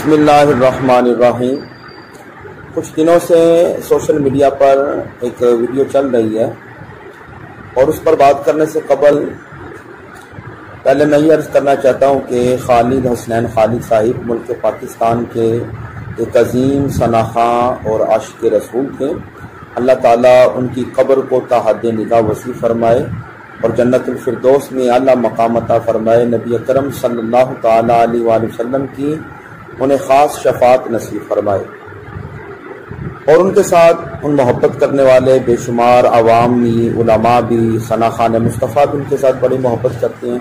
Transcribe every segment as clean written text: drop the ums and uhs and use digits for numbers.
بسم اللہ الرحمن الرحیم۔ کچھ دنوں سے سوشل میڈیا پر ایک ویڈیو چل رہی ہے اور اس پر بات کرنے سے قبل پہلے میں یہ عرض کرنا چاہتا ہوں کہ خالد حسنین خالد صاحب ملک پاکستان کے ایک عظیم ثناخواں اور عاشق رسول تھے۔ اللہ تعالیٰ ان کی قبر کو تا حد نگاہ وسیع فرمائے اور جنت الفردوس میں اعلیٰ مقام عطا فرمائے۔ نبی اکرم صلی اللہ تعالیٰ علیہ وآلہ وسلم کی انہیں خاص شفاعت نصیب فرمائے، اور ان کے ساتھ ان محبت کرنے والے بے شمار عوام بھی، علماء بھی، ثناخوان مصطفیٰ بھی ان کے ساتھ بڑی محبت کرتے ہیں،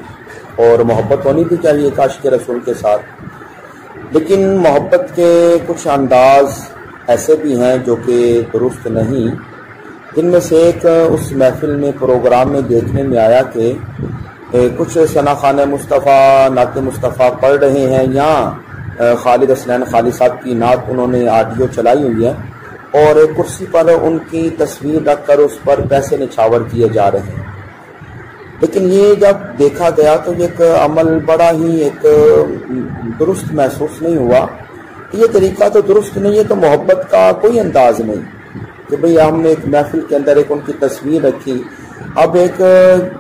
اور محبت ہونی بھی چاہیے عاشق رسول کے ساتھ۔ لیکن محبت کے کچھ انداز ایسے بھی ہیں جو کہ درست نہیں، جن میں سے ایک اس محفل میں پروگرام میں دیکھنے میں آیا کہ کچھ ثناخوان مصطفیٰ نعت مصطفیٰ پڑھ رہے ہیں، یا خالد حسنین خالد صاحب کی نعت انہوں نے آڈیو چلائی ہوئی ہے اور ایک کرسی پر ان کی تصویر رکھ کر اس پر پیسے نچھاور کیے جا رہے ہیں۔ لیکن یہ جب دیکھا گیا تو ایک عمل بڑا ہی ایک درست محسوس نہیں ہوا۔ یہ طریقہ تو درست نہیں ہے، تو محبت کا کوئی انداز نہیں کہ بھئی ہم نے ایک محفل کے اندر ایک ان کی تصویر رکھی، اب ایک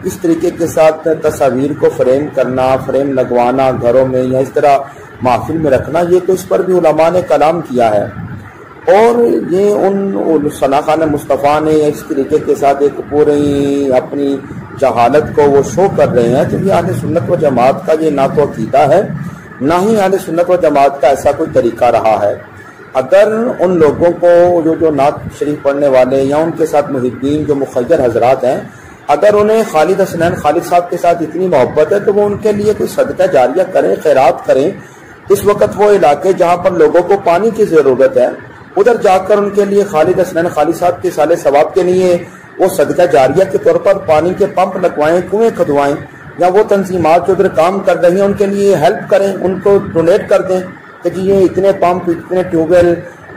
اس طریقے کے ساتھ تصاویر کو فریم کرنا، فریم لگوانا گھروں میں یا اس طرح محفل میں رکھنا، یہ تو اس پر بھی علماء نے کلام کیا ہے، اور یہ ان ثناخوان مصطفیٰ نے اس طریقے کے ساتھ ایک پوری اپنی جہالت کو وہ شو کر رہے ہیں۔ تو یہ اہل سنت و جماعت کا یہ نہ تو عقیدہ ہے، نہ ہی اہل سنت و جماعت کا ایسا کوئی طریقہ رہا ہے۔ اگر ان لوگوں کو جو نعت شریف پڑھنے والے یا ان کے ساتھ محبین جو مخیر حضرات ہیں، اگر انہیں خالد حسنین خالد صاحب کے ساتھ اتنی محبت ہے تو وہ ان کے لیے کوئی صدقہ جاریہ کریں، خیرات کریں۔ اس وقت وہ علاقے جہاں پر لوگوں کو پانی کی ضرورت ہے، ادھر جا کر ان کے لیے خالد حسنین خالد صاحب کے سال ثواب کے لیے وہ صدقہ جاریہ کے طور پر پانی کے پمپ لگوائیں، کنویں کھدوائیں، یا وہ تنظیمات جو ادھر کام کر رہی ہیں ان کے لیے ہیلپ کریں، ان کو ڈونیٹ کر دیں کہ جی یہ اتنے پمپ، اتنے ٹیوب ویل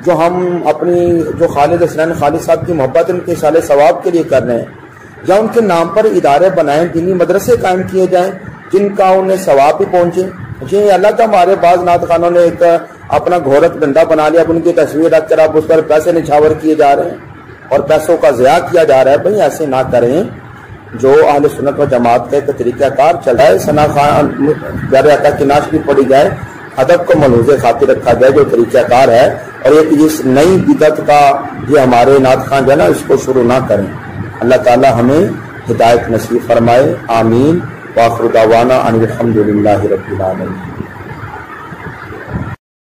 جو ہم اپنی جو خالد حسنین خالد صاحب کی محبت ان کے سال ثواب کے لیے کر رہے ہیں، یا ان کے نام پر ادارے بنائیں، دینی مدرسے قائم کیے جائیں جن کا انہیں ثواب بھی پہنچے۔ یہ اللہ کا ہمارے بعض نعت خوانوں نے ایک اپنا گھورک ڈنڈا بنا لیا، اب ان کی تصویر رکھ کر اب اس پر پیسے نچھاور کیے جا رہے ہیں اور پیسوں کا ضیاع کیا جا رہا ہے۔ بھئی ایسے نہ کریں، جو اہل سنت و جماعت کا ایک طریقہ کار چل رہا ہے، ثناخوان پیارے آقا کی نعت بھی پڑھی جائے، ادب کو ملحوظ خاطر رکھا جائے جو طریقہ کار ہے، اور ایک اس نئی بدعت کا یہ ہمارے نعت خوان جو ہے نا اس کو شروع نہ کریں۔ اللہ تعالی ہمیں ہدایت نصیب فرمائے، آمین۔ وآخر دعوانا ان الحمد للہ رب العالمین۔